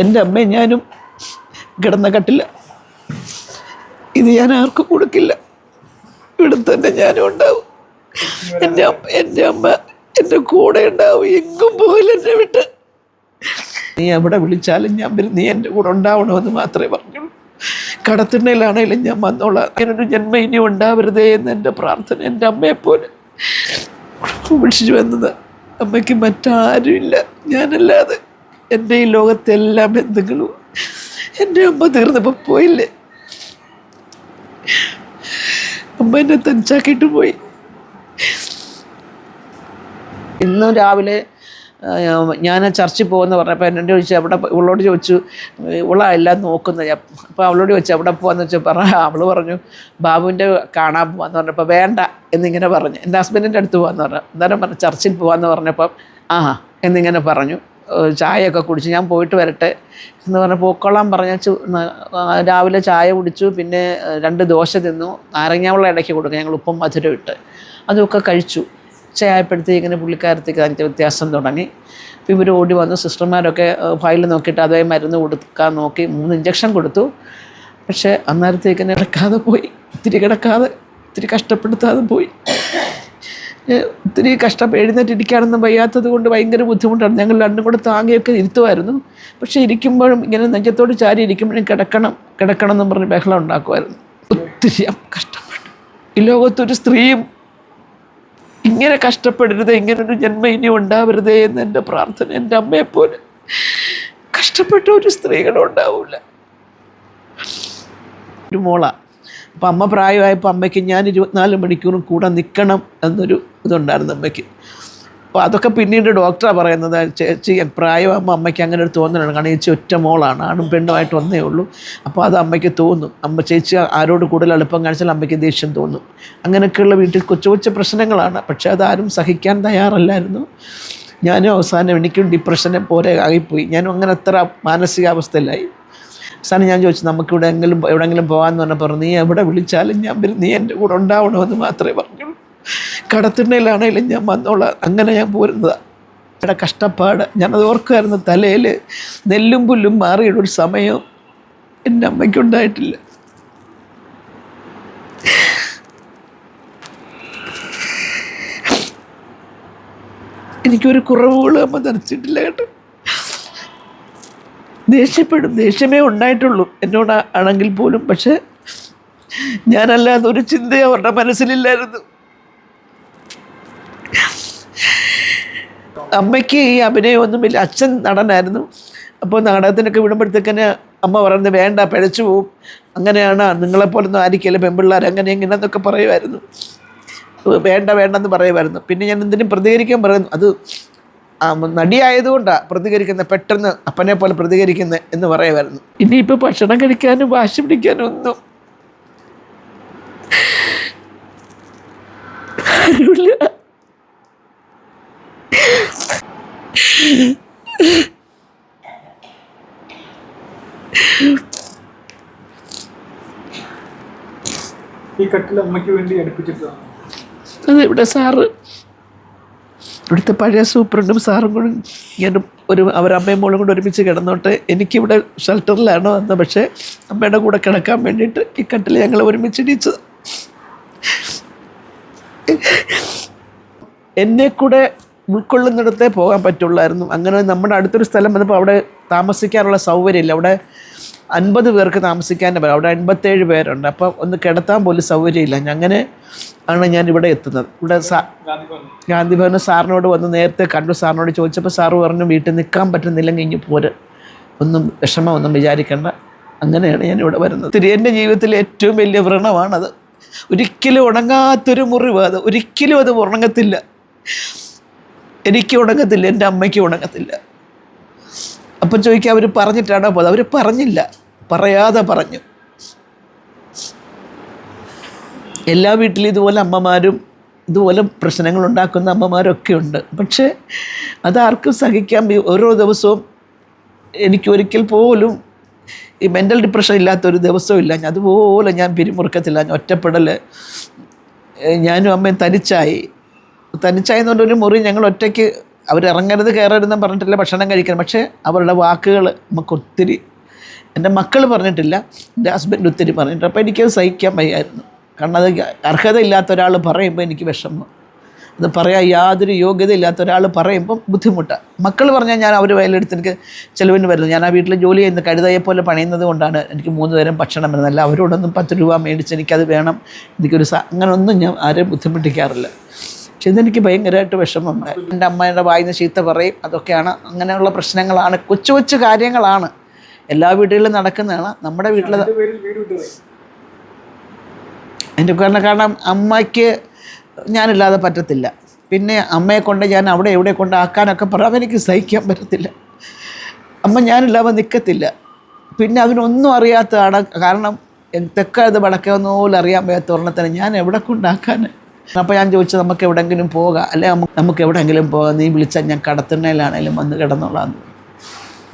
എൻ്റെ അമ്മയും ഞാനും കിടന്ന കട്ടില്ല. ഇത് ഞാൻ ആർക്കും കൊടുക്കില്ല. ഇവിടെ തന്നെ ഞാനും ഉണ്ടാവും. എൻ്റെ അമ്മ എൻ്റെ കൂടെ ഉണ്ടാവും. എങ്ങും പോകില്ല എന്നെ വിട്ട്. നീ എവിടെ വിളിച്ചാലും ഞാൻ വരും. നീ എൻ്റെ കൂടെ ഉണ്ടാവണമെന്ന് മാത്രമേ പറഞ്ഞുള്ളൂ. കടത്തിണ്ണയിലാണേലും ഞാൻ വന്നോളാം. അങ്ങനൊരു ജന്മം ഇനി ഉണ്ടാവരുതേ എന്ന് എൻ്റെ പ്രാർത്ഥന. എൻ്റെ അമ്മയെപ്പോലെ ഉപേക്ഷിച്ച് വന്നത്. അമ്മയ്ക്ക് മറ്റാരുമില്ല ഞാനല്ലാതെ. എൻ്റെ ഈ ലോകത്തെ എല്ലാ ബന്ധുക്കളും എൻ്റെ അമ്മ തീർന്നപ്പോൾ പോയില്ലേ. അമ്മ എന്നെ തനിച്ചാക്കിയിട്ട് പോയി. ഇന്നും രാവിലെ ഞാൻ ചർച്ചിൽ പോകുമെന്ന് പറഞ്ഞപ്പോൾ എന്നോട് ചോദിച്ചു, അവിടെ ഇവളോട് ചോദിച്ചു, ഇവളെല്ലാം നോക്കുന്നത്. അപ്പോൾ അവളോട് ചോദിച്ചു എവിടെ പോകാമെന്ന് വെച്ചാൽ അവൾ പറഞ്ഞു ബാബുവിൻ്റെ കാണാൻ പോകാമെന്ന് പറഞ്ഞപ്പോൾ വേണ്ട എന്നിങ്ങനെ പറഞ്ഞു. എൻ്റെ ഹസ്ബൻഡിൻ്റെ അടുത്ത് പോകാമെന്ന് പറഞ്ഞു. അന്നേരം പറഞ്ഞു ചർച്ചിൽ പോകാമെന്ന് പറഞ്ഞപ്പം എന്നിങ്ങനെ പറഞ്ഞു. ചായയൊക്കെ കുടിച്ചു. ഞാൻ പോയിട്ട് വരട്ടെ എന്ന് പറഞ്ഞ് പോക്കോളാൻ പറഞ്ഞ രാവിലെ ചായ കുടിച്ചു. പിന്നെ 2 ദോശ തിന്നു. നാരങ്ങാവെള്ളം ഇടയ്ക്ക് കൊടുക്കുക. ഞങ്ങൾ ഉപ്പും മധുരം ഇട്ട് അതൊക്കെ കഴിച്ചു. ഉച്ചയായപ്പോഴത്തേക്കിങ്ങനെ പുള്ളിക്കാരത്തേക്ക് അതിൻ്റെ വ്യത്യാസം തുടങ്ങി. അപ്പോൾ ഇവർ ഓടി വന്നു. സിസ്റ്റർമാരൊക്കെ ഫയൽ നോക്കിയിട്ട് അതേ മരുന്ന് കൊടുക്കാൻ നോക്കി. 3 ഇഞ്ചക്ഷൻ കൊടുത്തു. പക്ഷേ അന്നേരത്തേക്കിനെ കിടക്കാതെ പോയി. ഇത്തിരി കഷ്ടപ്പെടുത്താതെ പോയി. ഒത്തിരി എഴുന്നേറ്റിരിക്കാനൊന്നും വയ്യാത്തത് കൊണ്ട് ഭയങ്കര ബുദ്ധിമുട്ടാണ്. ഞങ്ങൾ രണ്ടും കൂടെ താങ്ങിയൊക്കെ ഇരുത്തുമായിരുന്നു. പക്ഷേ ഇരിക്കുമ്പോഴും ഇങ്ങനെ നെഞ്ചത്തോട് ചാരി ഇരിക്കുമ്പോഴും കിടക്കണം എന്ന് പറഞ്ഞ് ബഹളം ഉണ്ടാക്കുമായിരുന്നു. ഒത്തിരി കഷ്ടപ്പെട്ടു. ഈ ലോകത്തൊരു സ്ത്രീയും ഇങ്ങനെ കഷ്ടപ്പെടരുത്, ഇങ്ങനൊരു ജന്മം ഇനി ഉണ്ടാവരുതേ എന്ന് എൻ്റെ പ്രാർത്ഥന. എൻ്റെ അമ്മയെപ്പോലെ കഷ്ടപ്പെട്ട ഒരു സ്ത്രീകളും ഉണ്ടാവില്ല. ഒരു മോളാണ്. അപ്പം അമ്മ പ്രായമായപ്പോൾ അമ്മയ്ക്ക് ഞാൻ 24 മണിക്കൂറും കൂടെ നിൽക്കണം എന്നൊരു ഇതുണ്ടായിരുന്നു അമ്മയ്ക്ക്. അപ്പോൾ അതൊക്കെ പിന്നീട് ഡോക്ടറാണ് പറയുന്നത്, ചേച്ചി പ്രായമാകുമ്പോൾ അമ്മയ്ക്ക് അങ്ങനെ ഒരു തോന്നലാണ്. കാരണം ചേച്ചി ഒറ്റ മോളാണ്, ആണും പെണ്ണുമായിട്ട് ഒന്നേ ഉള്ളൂ. അപ്പോൾ അത് അമ്മയ്ക്ക് തോന്നും. ചേച്ചി ആരോട് കൂടുതൽ എളുപ്പം കാണിച്ചാൽ അമ്മയ്ക്ക് ദേഷ്യം തോന്നും. അങ്ങനെയൊക്കെയുള്ള വീട്ടിൽ കൊച്ചു പ്രശ്നങ്ങളാണ്. പക്ഷേ അതാരും സഹിക്കാൻ തയ്യാറല്ലായിരുന്നു. ഞാനും അവസാനം എനിക്കും ഡിപ്രഷനെ പോലെ ആയിപ്പോയി. ഞാനും അങ്ങനെ അത്ര മാനസികാവസ്ഥയിലായി. അവസാനം ഞാൻ ചോദിച്ചു നമുക്കിവിടെ എവിടെയെങ്കിലും പോകാമെന്ന് പറഞ്ഞപ്പോൾ നീ എവിടെ വിളിച്ചാലും ഞാൻ വരും. നീ എൻ്റെ കൂടെ ഉണ്ടാവണമെന്ന് മാത്രമേ പറഞ്ഞുള്ളൂ. കടത്തിണ്ണയിലാണേലും ഞാൻ വന്നോളാം. അങ്ങനെ ഞാൻ പോരുന്നതാണ്. ഇവിടെ കഷ്ടപ്പാട് ഞാനത് ഓർക്കുമായിരുന്നു. തലയിൽ നെല്ലും പുല്ലും മാറിയൊരു സമയം എൻ്റെ അമ്മയ്ക്കുണ്ടായിട്ടില്ല. എനിക്കൊരു കുറവുകളും അമ്മ നനച്ചിട്ടില്ല കേട്ടോ. ദേഷ്യമേ ഉണ്ടായിട്ടുള്ളൂ എന്നോട് ആണെങ്കിൽ പോലും. പക്ഷെ ഞാനല്ലാതെ ഒരു ചിന്തയും അവരുടെ മനസ്സിലില്ലായിരുന്നു. അമ്മയ്ക്ക് ഈ അഭിനയമൊന്നുമില്ല. അച്ഛൻ നടനായിരുന്നു. അപ്പോൾ നാടകത്തിനൊക്കെ വിടുമ്പോഴത്തേക്കന്നെ അമ്മ പറയുന്നത് വേണ്ട പിഴച്ചു പോവും, അങ്ങനെയാണ്, നിങ്ങളെപ്പോലൊന്നും ആയിരിക്കില്ല പെൺപിള്ളേർ, അങ്ങനെ ഇങ്ങനെന്നൊക്കെ പറയുമായിരുന്നു. വേണ്ടെന്ന് പറയുമായിരുന്നു. പിന്നെ ഞാൻ എന്തിനും പ്രതികരിക്കാൻ പറയുന്നു. അത് നടിയായതുകൊണ്ടാണ് പ്രതികരിക്കുന്നത്, പെട്ടെന്ന് അപ്പനെ പോലെ പ്രതികരിക്കുന്നത് എന്ന് പറയുമായിരുന്നു. ഇനിയിപ്പോൾ ഭക്ഷണം കഴിക്കാനും വാശി പിടിക്കാനും ഒന്നും ആരുമില്ല. ഈ കട്ടിൽ അമ്മയ്ക്ക് വേണ്ടി അടുപ്പിച്ചിട്ടാണ്. അത് ഇവിടെ സാറ്, ഇവിടുത്തെ പഴയ സൂപ്രണ്ടും സാറും കൂടെ ഞാനും അവരമ്മയും മോളും കൂടെ ഒരുമിച്ച് കിടന്നോട്ടെ. എനിക്കിവിടെ ഷെൽട്ടറിലാണ് വന്നത്. പക്ഷേ അമ്മയുടെ കൂടെ കിടക്കാൻ വേണ്ടിയിട്ട് ഈ കട്ടിൽ ഞങ്ങൾ ഒരുമിച്ചിടിച്ചത്. എന്നെ കൂടെ ഉൾക്കൊള്ളുന്നിടത്തേ പോകാൻ പറ്റുള്ളായിരുന്നു. അങ്ങനെ നമ്മുടെ അടുത്തൊരു സ്ഥലം വന്നപ്പോൾ അവിടെ താമസിക്കാനുള്ള സൗകര്യമില്ല. അവിടെ 50 പേർക്ക് താമസിക്കാൻ പറ്റും. അവിടെ 87 പേരുണ്ട്. അപ്പം ഒന്ന് കിടത്താൻ പോലും സൗകര്യമില്ല. അങ്ങനെ ആണ് ഞാൻ ഇവിടെ എത്തുന്നത്. ഇവിടെ ഗാന്ധി ഭവന് സാറിനോട് വന്ന് നേരത്തെ കണ്ടു. സാറിനോട് ചോദിച്ചപ്പോൾ സാറ് പറഞ്ഞു വീട്ടിൽ നിൽക്കാൻ പറ്റുന്നില്ലെങ്കിൽ ഇനി പോര്, വിഷമമൊന്നും വിചാരിക്കേണ്ട. അങ്ങനെയാണ് ഞാൻ ഇവിടെ വരുന്നത്. എൻ്റെ ജീവിതത്തിലെ ഏറ്റവും വലിയ വ്രണമാണത്. ഒരിക്കലും ഉണങ്ങാത്തൊരു മുറിവ്. അത് ഒരിക്കലും അത് ഉണങ്ങത്തില്ല. എനിക്ക് ഉണങ്ങത്തില്ല, എൻ്റെ അമ്മയ്ക്ക് ഉണങ്ങത്തില്ല. അപ്പം ചോദിക്കുക അവർ പറഞ്ഞിട്ടാണോ പോയത്? അവർ പറഞ്ഞില്ല, പറയാതെ പറഞ്ഞു. എല്ലാ വീട്ടിലും ഇതുപോലെ അമ്മമാരും ഇതുപോലെ പ്രശ്നങ്ങൾ ഉണ്ടാക്കുന്ന അമ്മമാരൊക്കെ ഉണ്ട്. പക്ഷേ അതാർക്കും സഹിക്കാൻ. ഓരോ ദിവസവും എനിക്കൊരിക്കൽ പോലും ഈ മെൻ്റൽ ഡിപ്രഷൻ ഇല്ലാത്തൊരു ദിവസവും ഇല്ല. അതുപോലെ ഞാൻ പിരിമുറുക്കത്തില്ല. ഞാൻ ഒറ്റപ്പെടൽ. ഞാനും അമ്മയും തനിച്ചായെന്ന് പറഞ്ഞൊരു മുറി ഞങ്ങൾ ഒറ്റയ്ക്ക് അവരിറങ്ങരുത് കയറരുതെന്ന് പറഞ്ഞിട്ടില്ല, ഭക്ഷണം കഴിക്കണം. പക്ഷേ അവരുടെ വാക്കുകൾ നമുക്കൊത്തിരി, എൻ്റെ മക്കൾ പറഞ്ഞിട്ടില്ല, എൻ്റെ ഹസ്ബൻഡ് ഒത്തിരി പറഞ്ഞിട്ടുണ്ട്. അപ്പോൾ എനിക്കത് സഹിക്കാൻ വയ്യായിരുന്നു. കാരണം അത് അർഹതയില്ലാത്ത ഒരാൾ പറയുമ്പോൾ എനിക്ക് വിഷമം, അത് പറയാൻ യാതൊരു യോഗ്യതയില്ലാത്ത ഒരാൾ പറയുമ്പം ബുദ്ധിമുട്ടാണ്. മക്കൾ പറഞ്ഞാൽ ഞാൻ അവർ വയലെടുത്ത് എനിക്ക് ചിലവിന് വരുന്നു. ഞാൻ ആ വീട്ടിൽ ജോലി ചെയ്യുന്ന കഴുതയെ പോലെ പണിയുന്നത് കൊണ്ടാണ് എനിക്ക് 3 നേരം ഭക്ഷണം വരുന്നത്. അല്ല അവരോടൊന്നും 10 രൂപ മേടിച്ച് എനിക്കത് വേണം, എനിക്കൊരു അങ്ങനെയൊന്നും ഞാൻ ആരെയും ബുദ്ധിമുട്ടിക്കാറില്ല. പക്ഷെ ഇതെനിക്ക് ഭയങ്കരമായിട്ട് വിഷമമാണ്. എൻ്റെ അമ്മയുടെ വായിന്ന് ചീത്ത പറയും, അതൊക്കെയാണ്, അങ്ങനെയുള്ള പ്രശ്നങ്ങളാണ്, കൊച്ചു കൊച്ചു കാര്യങ്ങളാണ്, എല്ലാ വീടുകളിലും നടക്കുന്നതാണ്. നമ്മുടെ വീട്ടിൽ എൻ്റെ കാരണം അമ്മയ്ക്ക് ഞാനില്ലാതെ പറ്റത്തില്ല. പിന്നെ അമ്മയെ കൊണ്ട് ഞാൻ അവിടെ എവിടെ കൊണ്ടാക്കാനൊക്കെ പറയാം, എനിക്ക് സഹിക്കാൻ പറ്റത്തില്ല. അമ്മ ഞാനില്ലാതെ നിൽക്കത്തില്ല. പിന്നെ അതിനൊന്നും അറിയാത്തതാണ്. കാരണം തെക്കത് വടക്കെന്ന് പോലും അറിയാൻ വയ്യാത്ത ഒരെണ്ണത്തിന് ഞാൻ എവിടെ കൊണ്ടാക്കാൻ. അപ്പോൾ ഞാൻ ചോദിച്ചു, നമുക്ക് എവിടെയെങ്കിലും പോകാം, അല്ലെ നമുക്ക് എവിടെയെങ്കിലും പോകാം, നീ വിളിച്ചാൽ ഞാൻ കടത്തുന്നതിലാണേലും വന്ന് കിടന്നോളാന്ന്.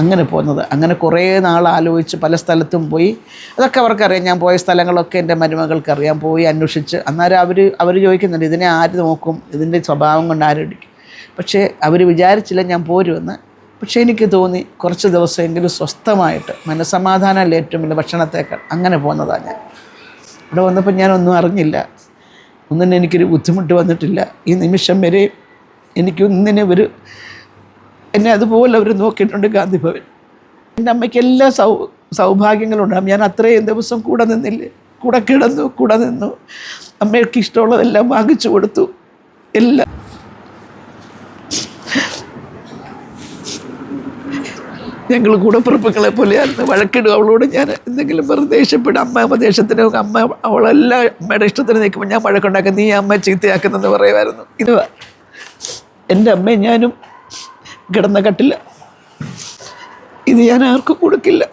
അങ്ങനെ പോകുന്നത്. അങ്ങനെ കുറേ നാൾ ആലോചിച്ച് പല സ്ഥലത്തും പോയി. അതൊക്കെ അവർക്കറിയാം, ഞാൻ പോയ സ്ഥലങ്ങളൊക്കെ എൻ്റെ മരുമകൾക്കറിയാം. പോയി അന്വേഷിച്ച് അന്നേരം അവർ ചോദിക്കുന്നുണ്ട്, ഇതിനെ ആര് നോക്കും, ഇതിൻ്റെ സ്വഭാവം കൊണ്ട് ആരെടുക്കും. പക്ഷേ അവർ വിചാരിച്ചില്ല ഞാൻ പോരുമെന്ന്. പക്ഷേ എനിക്ക് തോന്നി കുറച്ച് ദിവസമെങ്കിലും സ്വസ്ഥമായിട്ട്, മനസ്സമാധാനമല്ല ഏറ്റവും വലിയ ഭക്ഷണത്തേക്കാൾ, അങ്ങനെ പോകുന്നതാണ് ഞാൻ. ഇവിടെ വന്നപ്പോൾ ഞാനൊന്നും അറിഞ്ഞില്ല, ഒന്നിനും എനിക്കൊരു ബുദ്ധിമുട്ട് വന്നിട്ടില്ല. ഈ നിമിഷം വരെ എനിക്കൊന്നിനും എന്നെ അതുപോലെ അവർ നോക്കിയിട്ടുണ്ട്. ഗാന്ധിഭവൻ എൻ്റെ അമ്മയ്ക്ക് എല്ലാ സൗഭാഗ്യങ്ങളുണ്ടാകും. ഞാൻ അത്രയും ദിവസം കൂടെ നിന്നില്ലേ, കൂടെ കിടന്നു, കൂടെ നിന്നു, അമ്മയ്ക്ക് ഇഷ്ടമുള്ളതെല്ലാം വാങ്ങിച്ചു കൊടുത്തു. എല്ലാം ഞങ്ങൾ കൂടപ്പിറപ്പുകളെ പോലെയായിരുന്നു. വഴക്കിടും അവളോട്. ഞാൻ എന്തെങ്കിലും വെറുതെ ദേഷ്യപ്പെടും. അമ്മ ഉപദേശത്തിന് അമ്മ അവളെല്ലാം അമ്മയുടെ ഇഷ്ടത്തിന് നിൽക്കുമ്പോൾ ഞാൻ വഴക്കുണ്ടാക്കും, നീ അമ്മ ചീത്തയാക്കുന്നെന്ന് പറയുമായിരുന്നു. ഇത് എൻ്റെ അമ്മയും ഞാനും കിടന്ന കട്ടില്ല, ഇത് ഞാൻ ആർക്കും കൊടുക്കില്ല,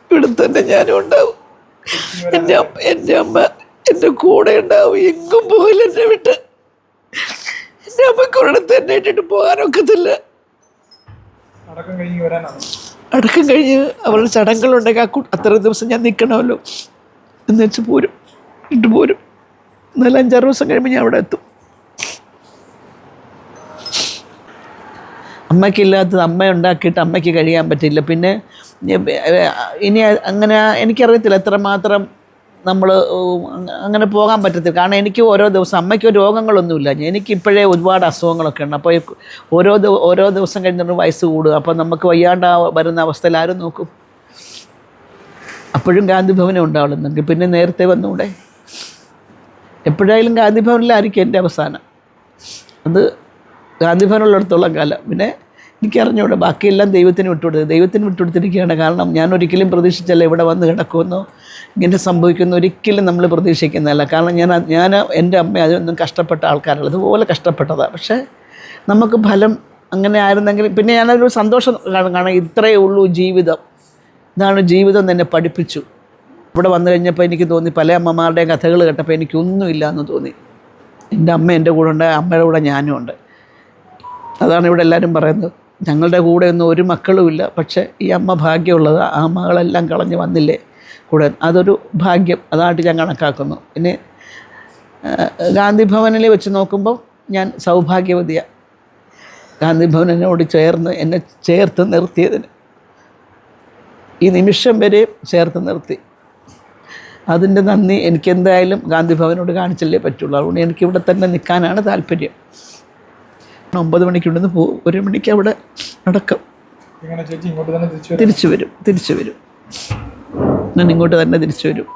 ഇവിടെ തന്നെ ഞാനും ഉണ്ടാവും. എൻ്റെ അമ്മ എൻ്റെ കൂടെ ഉണ്ടാവും, എങ്ങും പോകില്ല എന്നെ വിട്ട്. എൻ്റെ അമ്മയ്ക്ക് ഒരിടത്ത് എന്നെ ഇട്ടിട്ട് പോകാനൊക്കത്തില്ല. അടക്കം കഴിഞ്ഞ് അവരുടെ ചടങ്ങുകളുണ്ടെങ്കിൽ അത്ര ദിവസം ഞാൻ നിൽക്കണമല്ലോ എന്ന് വെച്ച് പോരും, ഇട്ട് പോരും. എന്നാലും 5-6 ദിവസം കഴിയുമ്പോൾ ഞാൻ അവിടെ എത്തും. അമ്മയ്ക്കില്ലാത്തത് അമ്മ ഉണ്ടാക്കിയിട്ട് അമ്മയ്ക്ക് കഴിയാൻ പറ്റില്ല. പിന്നെ ഇനി അങ്ങനെ എനിക്കറിയത്തില്ല എത്രമാത്രം നമ്മൾ അങ്ങനെ പോകാൻ പറ്റത്തില്ല. കാരണം എനിക്ക് ഓരോ ദിവസം, അമ്മയ്ക്ക് രോഗങ്ങളൊന്നുമില്ല, എനിക്കിപ്പോഴേ ഒരുപാട് അസുഖങ്ങളൊക്കെ ഉണ്ട്. അപ്പോൾ ഓരോ ദിവസം കഴിഞ്ഞിട്ട് വയസ്സ് കൂടുക. അപ്പോൾ നമുക്ക് വരുന്ന അവസ്ഥയിൽ ആരും നോക്കും? അപ്പോഴും ഗാന്ധിഭവനെ ഉണ്ടാവുന്നുണ്ടെങ്കിൽ പിന്നെ നേരത്തെ വന്നുകൂടെ? എപ്പോഴായാലും ഗാന്ധിഭവനിലായിരിക്കും എൻ്റെ അവസാനം. അത് ഗാന്ധിഭവനുള്ളിടത്തോളം കാലം. പിന്നെ എനിക്കറിഞ്ഞൂടെ, ബാക്കിയെല്ലാം ദൈവത്തിന് വിട്ടുകൊടുത്തിരിക്കുകയാണ്. കാരണം ഞാൻ ഒരിക്കലും പ്രതീക്ഷിച്ചല്ല ഇവിടെ വന്ന് കിടക്കുമെന്നോ ഇങ്ങനെ സംഭവിക്കുന്ന ഒരിക്കലും നമ്മൾ പ്രതീക്ഷിക്കുന്നതല്ല. കാരണം ഞാൻ എൻ്റെ അമ്മ അതൊന്നും കഷ്ടപ്പെട്ട ആൾക്കാരല്ല, അതുപോലെ കഷ്ടപ്പെട്ടതാണ്. പക്ഷേ നമുക്ക് ഫലം അങ്ങനെ ആയിരുന്നെങ്കിൽ പിന്നെ ഞാനൊരു സന്തോഷം കാണാം. ഇത്രയേ ഉള്ളൂ ജീവിതം, ഇതാണ് ജീവിതം എന്ന് എന്നെ പഠിപ്പിച്ചു. ഇവിടെ വന്നു കഴിഞ്ഞപ്പോൾ എനിക്ക് തോന്നി, പല അമ്മമാരുടെയും കഥകൾ കേട്ടപ്പോൾ എനിക്കൊന്നുമില്ല എന്ന് തോന്നി. എൻ്റെ അമ്മ എൻ്റെ കൂടെ ഉണ്ട്, അമ്മയുടെ കൂടെ ഞാനും ഉണ്ട്. അതാണ് ഇവിടെ എല്ലാവരും പറയുന്നത്, ഞങ്ങളുടെ കൂടെ ഒന്നും ഒരു മക്കളുമില്ല, പക്ഷേ ഈ അമ്മ ഭാഗ്യമുള്ളത്. ആ മകളെല്ലാം കളഞ്ഞ് വന്നില്ലേ കൂടെ, അതൊരു ഭാഗ്യം, അതായിട്ട് ഞാൻ കണക്കാക്കുന്നു. പിന്നെ ഗാന്ധിഭവനിൽ വെച്ച് നോക്കുമ്പോൾ ഞാൻ സൗഭാഗ്യവതിയാണ്. ഗാന്ധിഭവനോട് എന്നെ ചേർത്ത് നിർത്തിയതിന്, ഈ നിമിഷം വരെ ചേർത്ത് നിർത്തി. അതിൻ്റെ നന്ദി എനിക്കെന്തായാലും ഗാന്ധിഭവനോട് കാണിച്ചല്ലേ പറ്റുള്ളൂ. അതുകൊണ്ട് എനിക്കിവിടെ തന്നെ നിൽക്കാനാണ് താല്പര്യം. 9 മണിക്കുണ്ടെന്ന് പോകും, 1 മണിക്ക് അവിടെ അടക്കം. തിരിച്ചു വരും ഞാൻ ഇങ്ങോട്ട് തന്നെ തിരിച്ചു വരും.